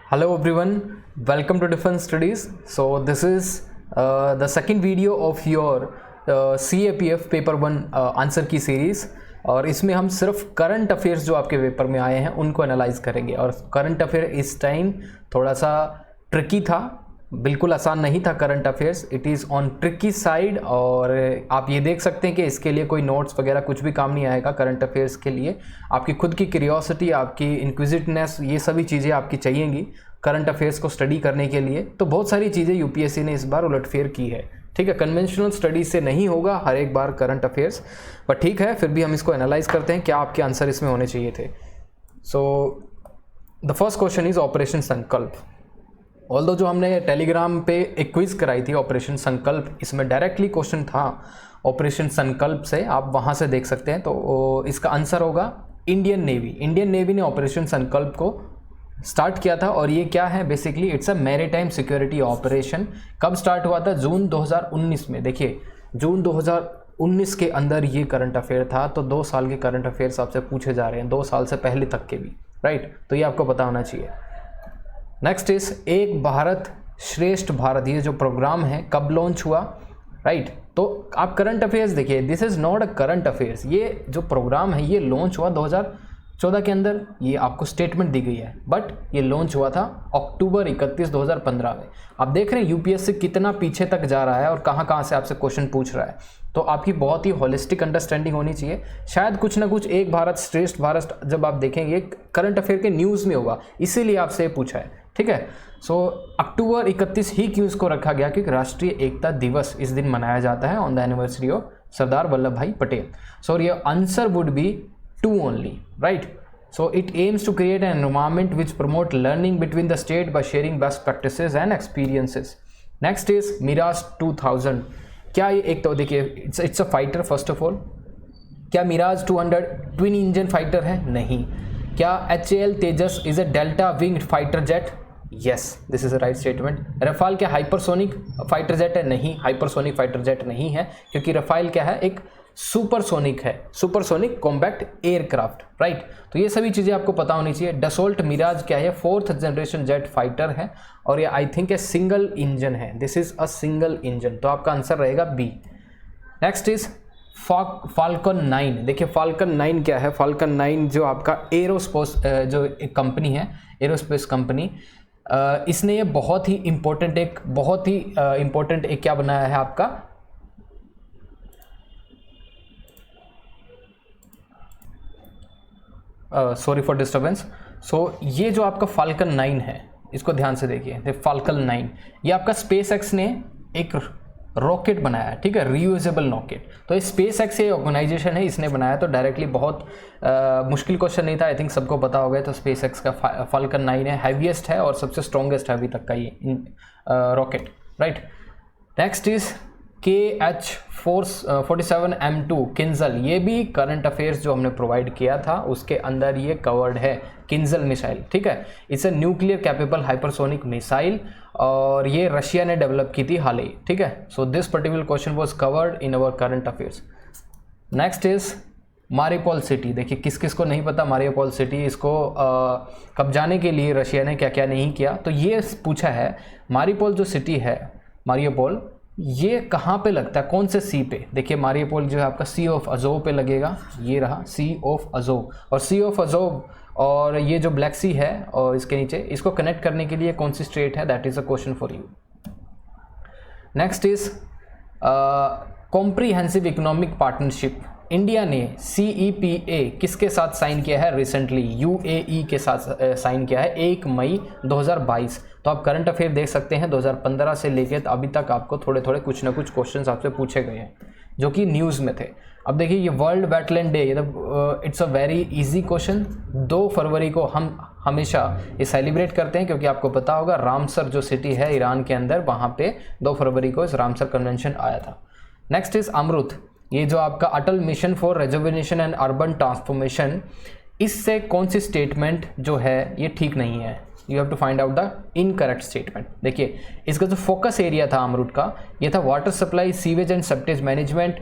Hello everyone, welcome to Defense Studies. So this is the second video of your CAPF paper 1 answer की series और इसमें हम सिर्फ current affairs जो आपके पेपर में आए हैं उनको एनालाइज करेंगे। और करंट अफेयर इस टाइम थोड़ा सा ट्रिकी था, बिल्कुल आसान नहीं था current affairs, it is on tricky side. और आप ये देख सकते हैं कि इसके लिए कोई नोट्स वगैरह कुछ भी काम नहीं आएगा। करंट अफेयर्स के लिए आपकी खुद की क्यूरियोसिटी, आपकी इंक्विजिटनेस, ये सभी चीज़ें आपकी चाहिएंगी करंट अफेयर्स को स्टडी करने के लिए। तो बहुत सारी चीज़ें यूपीएससी ने इस बार उलटफेर की है, ठीक है। कन्वेंशनल स्टडीज से नहीं होगा हर एक बार करंट अफेयर्स, बट ठीक है, फिर भी हम इसको एनालाइज करते हैं क्या आपके आंसर इसमें होने चाहिए थे। So the first question is operation संकल्प। ऑल्दो जो हमने टेलीग्राम पे एक क्विज कराई थी ऑपरेशन संकल्प, इसमें डायरेक्टली क्वेश्चन था ऑपरेशन संकल्प से, आप वहाँ से देख सकते हैं। तो इसका आंसर होगा इंडियन नेवी। इंडियन नेवी ने ऑपरेशन संकल्प को स्टार्ट किया था। और ये क्या है, basically it's a maritime security operation. कब स्टार्ट हुआ था? जून 2019 में। देखिए जून 2019 के अंदर ये करंट अफेयर था। तो 2 साल के करंट अफेयर्स आपसे पूछे जा रहे हैं, 2 साल से पहले तक के भी, राइट। तो ये आपको पता होना चाहिए। नेक्स्ट इज एक भारत श्रेष्ठ भारत, ये जो प्रोग्राम है कब लॉन्च हुआ, राइट। तो आप करंट अफेयर्स देखिए, this is not a current affairs, ये जो प्रोग्राम है ये लॉन्च हुआ 2014 के अंदर, ये आपको स्टेटमेंट दी गई है, बट ये लॉन्च हुआ था अक्टूबर 31, 2015 में। आप देख रहे हैं यूपीएससी कितना पीछे तक जा रहा है और कहाँ से आपसे क्वेश्चन पूछ रहा है। तो आपकी बहुत ही होलिस्टिक अंडरस्टैंडिंग होनी चाहिए। शायद कुछ ना कुछ एक भारत श्रेष्ठ भारत जब आप देखेंगे करंट अफेयर के न्यूज़ में होगा, इसीलिए आपसे पूछा है, ठीक है। सो अक्टूबर 31 ही क्यों इसको रखा गया? क्योंकि राष्ट्रीय एकता दिवस इस दिन मनाया जाता है on the anniversary of Sardar Vallabh भाई Patel. So your answer would be 2 only, right? So it aims to create an environment which promote learning between the state by sharing best practices and experiences. Next is Mirage 2000। क्या ये एक तो देखिए it's a fighter first of all। क्या Mirage 200 twin engine fighter है? नहीं। क्या HAL Tejas is a delta winged fighter jet? Yes, this is a right statement. Rafale क्या हाइपरसोनिक फाइटर जेट है? नहीं, हाइपरसोनिक फाइटर जेट नहीं है, क्योंकि रफाल क्या है, एक सुपरसोनिक है, सुपरसोनिक कॉम्बैक्ट एयरक्राफ्ट, राइट। तो ये सभी चीज़ें आपको पता होनी चाहिए। डसोल्ट मिराज क्या है? 4th जनरेशन जेट फाइटर है और ये आई थिंक है सिंगल इंजन है, this is a single engine. तो आपका आंसर रहेगा बी। Next is falcon 9। देखिए फाल्कन 9 क्या है? फाल्कन 9 जो आपका एरोस्पेस जो एक कंपनी है, एरोस्पेस कंपनी, इसने ये बहुत ही इंपॉर्टेंट एक क्या बनाया है आपका, सॉरी फॉर डिस्टर्बेंस। सो ये जो आपका फाल्कन 9 है, इसको ध्यान से देखिए, फाल्कन 9 ये आपका स्पेस एक्स ने एक रॉकेट बनाया है, ठीक है, रीयूजेबल रॉकेट। तो ये स्पेस एक्स ये ऑर्गेनाइजेशन है, इसने बनाया। तो डायरेक्टली बहुत मुश्किल क्वेश्चन नहीं था, आई थिंक सबको पता हो गया। तो स्पेस एक्स का फाल्कन 9 है, हैवीएस्ट है और सबसे स्ट्रॉन्गेस्ट है अभी तक का ये rocket, right. Next is KH-47M2 Kinjal, ये भी करंट अफेयर्स जो हमने प्रोवाइड किया था उसके अंदर ये कवर्ड है, किंजल मिसाइल, ठीक है। It's a nuclear capable hypersonic missile और ये रशिया ने डेवलप की थी हाल ही, ठीक है। So this particular question was covered in our current affairs. Next is Mariupol city. देखिए किस किस को नहीं पता मारियोपोल सिटी, इसको कब्जाने के लिए रशिया ने क्या क्या नहीं किया। तो ये पूछा है मारियोपोल जो सिटी है, मारियोपोल ये कहाँ पे लगता है, कौन से सी पे? देखिए मारियोपोल जो है आपका सी ऑफ अजोव पे लगेगा, ये रहा सी ऑफ अजोव। और सी ऑफ अजोव और ये जो ब्लैक सी है और इसके नीचे, इसको कनेक्ट करने के लिए कौन सी स्टेट है? That is a question for you. Next is comprehensive economic partnership. India ने CEPA किसके साथ साइन किया है रिसेंटली? UAE के साथ साइन किया है 1 मई 2022। तो आप करंट अफेयर देख सकते हैं 2015 से लेकर अभी तक आपको थोड़े थोड़े कुछ ना कुछ क्वेश्चंस आपसे पूछे गए हैं जो कि न्यूज़ में थे। अब देखिए ये world wetland day, it's a very easy question. 2 फरवरी को हम हमेशा ये सेलिब्रेट करते हैं, क्योंकि आपको पता होगा रामसर जो सिटी है ईरान के अंदर, वहाँ पे 2 फरवरी को इस रामसर कन्वेंशन आया था। नेक्स्ट इज अमृत, ये जो आपका Atal mission for rejuvenation and urban transformation, इससे कौन सी स्टेटमेंट जो है ये ठीक नहीं है? You have to find out the incorrect statement. देखिए इसका जो फोकस एरिया था अमरूट का, ये था water supply, sewage and septage management,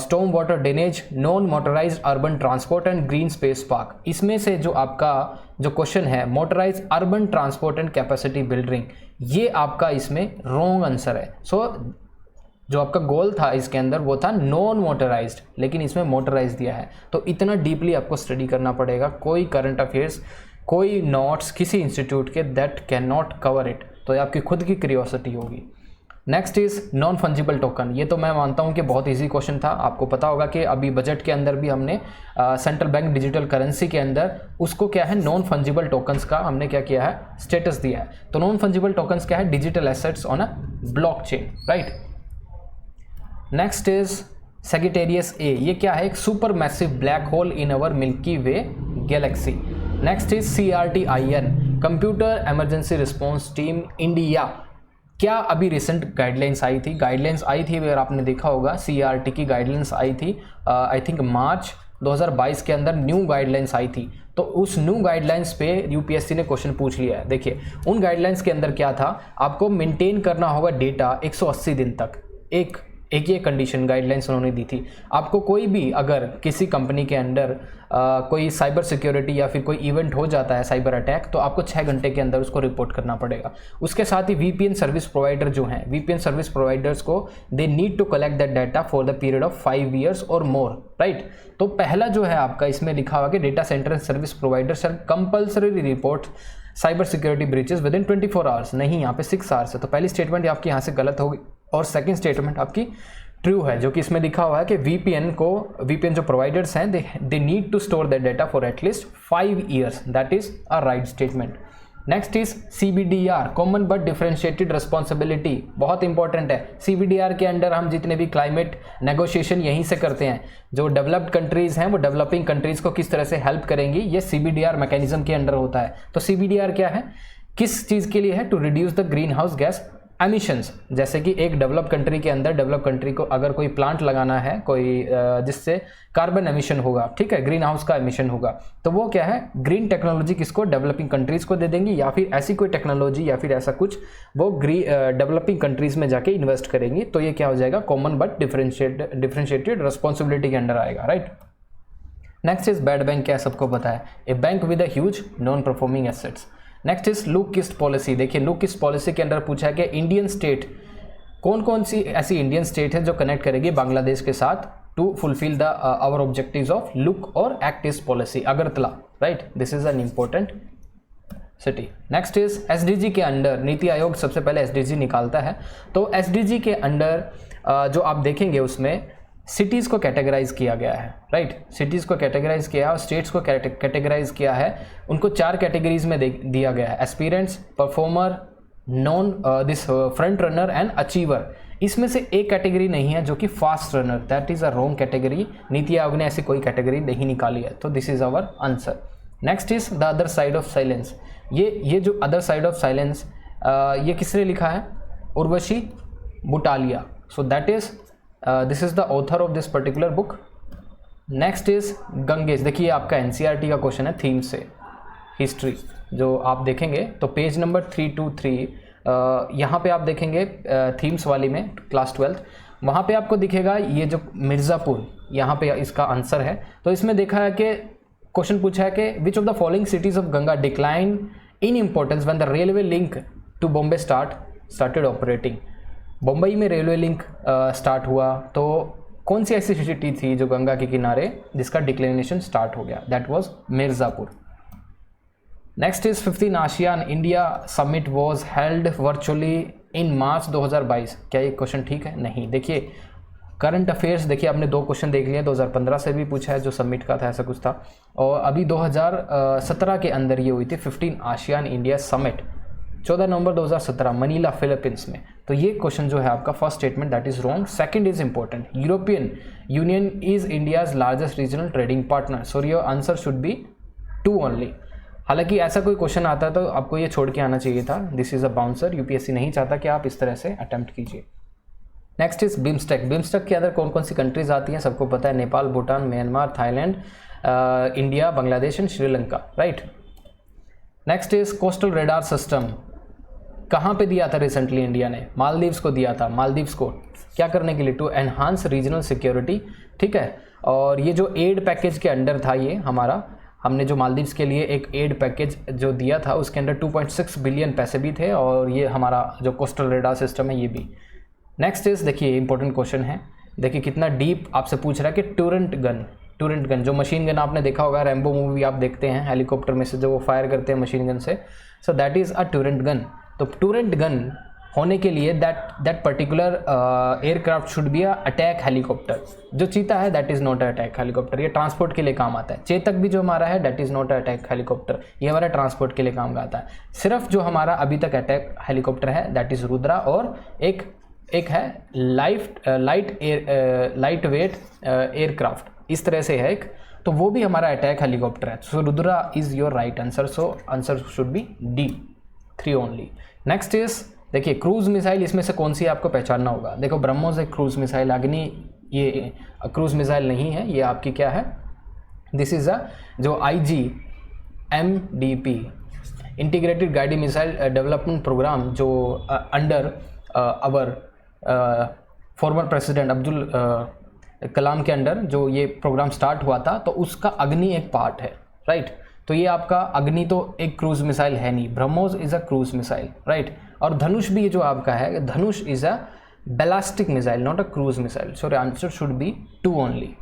storm water drainage, non motorised urban transport and green space park. इसमें से जो आपका जो क्वेश्चन है motorise urban transport and capacity building, ये आपका इसमें रॉन्ग आंसर है। सो जो आपका गोल था इसके अंदर वो था नॉन मोटराइज्ड, लेकिन इसमें मोटराइज दिया है। तो इतना डीपली आपको स्टडी करना पड़ेगा। कोई करंट अफेयर्स, कोई नोट्स किसी इंस्टीट्यूट के that can not cover it. तो ये आपकी खुद की क्यूरियोसिटी होगी। Next is non fungible token. ये तो मैं मानता हूँ कि बहुत इजी क्वेश्चन था। आपको पता होगा कि अभी बजट के अंदर भी हमने सेंट्रल बैंक डिजिटल करेंसी के अंदर उसको क्या है, नॉन फंजिबल टोकन्स का हमने क्या किया है, स्टेटस दिया है। तो नॉन फंजिबल टोकन्स क्या है, digital assets on a blockchain, right. Next is Sagittarius A, ये क्या है, एक super massive black hole in our milky way Galaxy. Next is CRTIN, computer emergency response team India. क्या अभी रिसेंट गाइडलाइंस आई थी, अगर आपने देखा होगा CRT की गाइडलाइंस आई थी आई थिंक मार्च 2022 के अंदर न्यू गाइडलाइंस आई थी। तो उस न्यू गाइडलाइंस पे UPSC ने क्वेश्चन पूछ लिया है। देखिए उन गाइडलाइंस के अंदर क्या था, आपको मेंटेन करना होगा डेटा 180 दिन तक। एक ये कंडीशन गाइडलाइंस उन्होंने दी थी। आपको कोई भी अगर किसी कंपनी के अंडर कोई साइबर सिक्योरिटी या फिर कोई इवेंट हो जाता है, साइबर अटैक, तो आपको 6 घंटे के अंदर उसको रिपोर्ट करना पड़ेगा। उसके साथ ही VPN सर्विस प्रोवाइडर जो हैं, VPN सर्विस प्रोवाइडर्स को they need to collect that data for the period of 5 years और मोर, राइट। तो पहला जो है आपका इसमें लिखा हुआ कि data centre and service provider shall compulsory report cyber security breaches within 24 hours। नहीं, यहाँ पे 6 hours है। तो पहली स्टेटमेंट आपकी यहाँ से गलत होगी और सेकंड स्टेटमेंट आपकी ट्रू है, जो कि इसमें लिखा हुआ है कि VPN जो प्रोवाइडर्स हैं they need to store that data for at least 5 years। That is a right statement. Next is CBDR, common but differentiated responsibility, बहुत इंपॉर्टेंट है। CBDR के अंडर हम जितने भी क्लाइमेट नेगोशिएशन यहीं से करते हैं। जो डेवलप्ड कंट्रीज हैं वो डेवलपिंग कंट्रीज को किस तरह से हेल्प करेंगी, ये CBDR मैकेनिज्म के अंडर होता है। तो CBDR क्या है, किस चीज़ के लिए है, to reduce the greenhouse gas emissions. जैसे कि एक डेवलप कंट्री के अंदर डेवलप कंट्री को अगर कोई प्लांट लगाना है, कोई जिससे कार्बन एमिशन होगा, ठीक है, ग्रीन हाउस का एमिशन होगा, तो वो क्या है, ग्रीन टेक्नोलॉजी किसको, डेवलपिंग कंट्रीज को दे देंगी, या फिर ऐसी कोई टेक्नोलॉजी या फिर ऐसा कुछ वो डेवलपिंग कंट्रीज में जाके इन्वेस्ट करेंगी। तो ये क्या हो जाएगा, कॉमन बट डिफरेंशिएटेड रिस्पॉन्सिबिलिटी के अंडर आएगा, right. Next is bad bank, क्या सबको पता है, a bank with a huge non performing assets. Next is look east policy. देखिए लुक किस्ट पॉलिसी के अंदर पूछा है कि इंडियन स्टेट, कौन कौन सी ऐसी इंडियन स्टेट है जो कनेक्ट करेगी बांग्लादेश के साथ to fulfil the our objectives of look और act east policy. Agartala, right, this is an important city. Next is SDG के अंडर, नीति आयोग सबसे पहले SDG निकालता है। तो SDG के अंडर जो आप देखेंगे उसमें सिटीज़ को कैटेगराइज किया गया है, राइट। सिटीज़ को कैटेगराइज किया है और स्टेट्स को कैटेगराइज किया है। उनको 4 कैटेगरीज में दिया गया है, aspirants, performer, non this front runner and achiever. इसमें से एक कैटेगरी नहीं है जो कि fast runner, that is a wrong category. NITI Aayog ने ऐसी कोई कैटेगरी नहीं निकाली है, तो this is our answer. Next is the other side of silence. ये जो अदर साइड ऑफ साइलेंस ये किसने लिखा है, Urvashi Butalia. So that is this is the author of this particular book. Next is Gangesh. देखिए आपका NCERT का क्वेश्चन है थीम से, हिस्ट्री, जो आप देखेंगे तो पेज नंबर 323 यहाँ पे आप देखेंगे थीम्स वाली में क्लास 12th, वहाँ पे आपको दिखेगा ये जो मिर्ज़ापुर, यहाँ पे इसका आंसर है। तो इसमें देखा है कि क्वेश्चन पूछा है कि which of the following cities of Ganga decline in importance when the railway link to Bombay started operating. Bombay में रेलवे लिंक स्टार्ट हुआ, तो कौन सी ऐसी सिटी थी जो गंगा के किनारे जिसका डिक्लिनेशन स्टार्ट हो गया, that was Mirzapur. Next is 15 ASEAN India summit was held virtually in March 2022। क्या ये क्वेश्चन ठीक है? नहीं। देखिए करंट अफेयर्स, देखिए आपने 2 क्वेश्चन देख लिए, 2015 से भी पूछा है जो समिट का था, ऐसा कुछ था, और अभी 2017 के अंदर ये हुई थी 15 आसियान इंडिया समिट, 14 नवंबर 2017 मनीला फिलीपींस में। तो ये क्वेश्चन जो है आपका first statement that is wrong. Second is important, European union is India's largest regional trading partner, so your answer should be 2 only. हालांकि ऐसा कोई क्वेश्चन आता है तो आपको ये छोड़ के आना चाहिए था, this is a bouncer. UPSC नहीं चाहता कि आप इस तरह से अटेम्प्ट कीजिए। Next is BIMSTEC. बिम्स्टेक के अंदर कौन कौन सी कंट्रीज आती हैं सबको पता है, Nepal, Bhutan, Myanmar, Thailand, India, Bangladesh and Sri Lanka, right. Next is coastal radar system, कहाँ पे दिया था रिसेंटली इंडिया ने? मालदीव्स को दिया था। मालदीव्स को क्या करने के लिए? टू एनहांस रीजनल सिक्योरिटी, ठीक है। और ये जो एड पैकेज के अंडर था ये हमारा, हमने जो मालदीव्स के लिए एक एड पैकेज जो दिया था उसके अंदर 2.6 बिलियन पैसे भी थे, और ये हमारा जो कोस्टल रेडार सिस्टम है ये भी। नेक्स्ट इज, देखिए इंपॉर्टेंट क्वेश्चन है, देखिए कितना डीप आपसे पूछ रहा है कि टूरेंट गन जो मशीन गन आपने देखा होगा, रैम्बो मूवी आप देखते हैं, हेलीकॉप्टर में से जो वो फायर करते हैं मशीन गन से, so that is a turret gun. तो टूरेंट गन होने के लिए that particular aircraft should be a attack helicopter. जो चीता है that is not a attack helicopter, ये ट्रांसपोर्ट के लिए काम आता है। चेतक भी जो हमारा है that is not a attack helicopter, ये हमारा ट्रांसपोर्ट के लिए काम आता है। सिर्फ जो हमारा अभी तक अटैक हेलीकॉप्टर है दैट इज़ रुद्रा, और एक है लाइट वेट एयरक्राफ्ट, इस तरह से है एक, तो वो भी हमारा अटैक हेलीकॉप्टर है। So Rudra is your right answer, so answer should be D, 3 only. Next is, देखिए क्रूज मिसाइल, इसमें से कौन सी आपको पहचानना होगा। देखो ब्रह्मोस एक क्रूज मिसाइल, अग्नि ये क्रूज मिसाइल नहीं है, ये आपकी क्या है, दिस इज़ अ जो IGMDP integrated guided missile development programme, जो under our former president Abdul Kalam के अंडर जो ये प्रोग्राम स्टार्ट हुआ था, तो उसका अग्नि एक पार्ट है, राइट। तो ये आपका अग्नि तो एक क्रूज मिसाइल है नहीं, BrahMos is a cruise missile, right. और धनुष भी जो आपका है, Dhanush is a ballistic missile, not a cruise missile, so answer should be 2 only.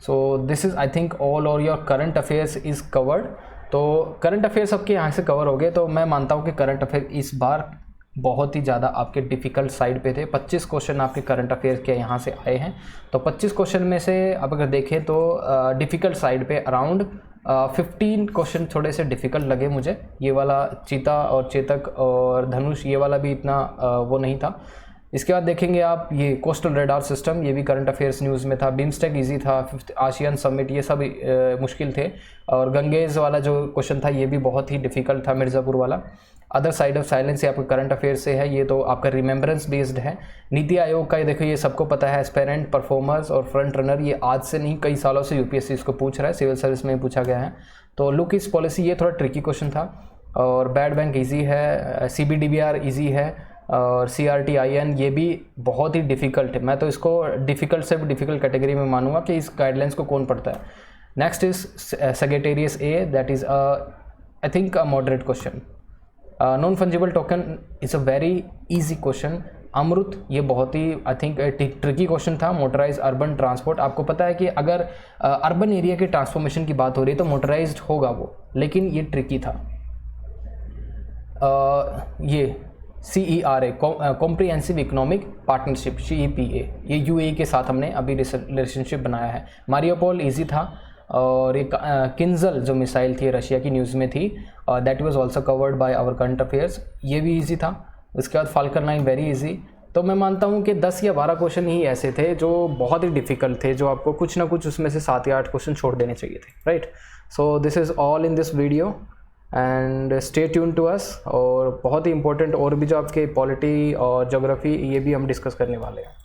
So this is I think all और your current affairs is covered. तो current affairs आपके यहाँ से कवर हो गए, तो मैं मानता हूँ कि करंट अफेयर इस बार बहुत ही ज़्यादा आपके डिफ़िकल्ट साइड पे थे। 25 क्वेश्चन आपके करंट अफेयर्स के यहाँ से आए हैं, तो 25 क्वेश्चन में से आप अगर देखें तो डिफ़िकल्ट साइड पे अराउंड 15 क्वेश्चन थोड़े से डिफ़िकल्ट लगे मुझे। ये वाला चीता और चेतक और धनुष, ये वाला भी इतना वो नहीं था। इसके बाद देखेंगे आप ये कोस्टल रेडार सिस्टम, ये भी करंट अफेयर्स न्यूज़ में था। बिम्स्टेक इजी था, 5th आशियान समिट, ये सब मुश्किल थे। और गंगेज वाला जो क्वेश्चन था ये भी बहुत ही डिफ़िकल्ट था, मिर्ज़ापुर वाला। अदर साइड ऑफ साइलेंस ये आपका करंट अफेयर्स से है, ये तो आपका रिमेंबरेंस बेस्ड है। नीति आयोग का ये देखो, ये सबको पता है, एस्पेरेंट, परफॉर्मर्स और फ्रंट रनर, ये आज से नहीं कई सालों से यूपीएससी इसको पूछ रहा है, सिविल सर्विस में पूछा गया है। तो लुक इस पॉलिसी, ये थोड़ा ट्रिकी क्वेश्चन था। और बैड बैंक ईजी है, CBDBR ईजी है, और CRTIN ये भी बहुत ही डिफ़िकल्ट है। मैं तो इसको डिफ़िकल्ट से डिफ़िकल्ट कैटेगरी में मानूंगा कि इस गाइडलाइंस को कौन पढ़ता है। नेक्स्ट इज सेक्रेटेरियस A, that is I think a moderate question. Non fungible token is a very easy question. Amrit, ये बहुत ही आई थिंक ट्रिकी क्वेश्चन था। मोटराइज अर्बन ट्रांसपोर्ट, आपको पता है कि अगर अर्बन एरिया के ट्रांसफॉर्मेशन की बात हो रही है तो मोटराइज्ड होगा वो, लेकिन ये ट्रिकी था। ये CERA, comprehensive economic partnership, CEPA, ये UAE के साथ हमने अभी रिलेशनशिप बनाया है। मारियोपोल ईजी था। और एक किंजल जो मिसाइल थी रशिया की, न्यूज़ में थी, that was also covered by our current affairs, ये भी इजी था। उसके बाद फाल्कन 9 वेरी इजी। तो मैं मानता हूँ कि 10 या 12 क्वेश्चन ही ऐसे थे जो बहुत ही डिफ़िकल्ट थे, जो आपको कुछ ना कुछ उसमें से 7 या 8 क्वेश्चन छोड़ देने चाहिए थे, right. So this is all in this video and stay tune to us. और बहुत ही इंपॉर्टेंट और भी जो आपके पॉलिटी और ज्योग्राफी, ये भी हम डिस्कस करने वाले हैं।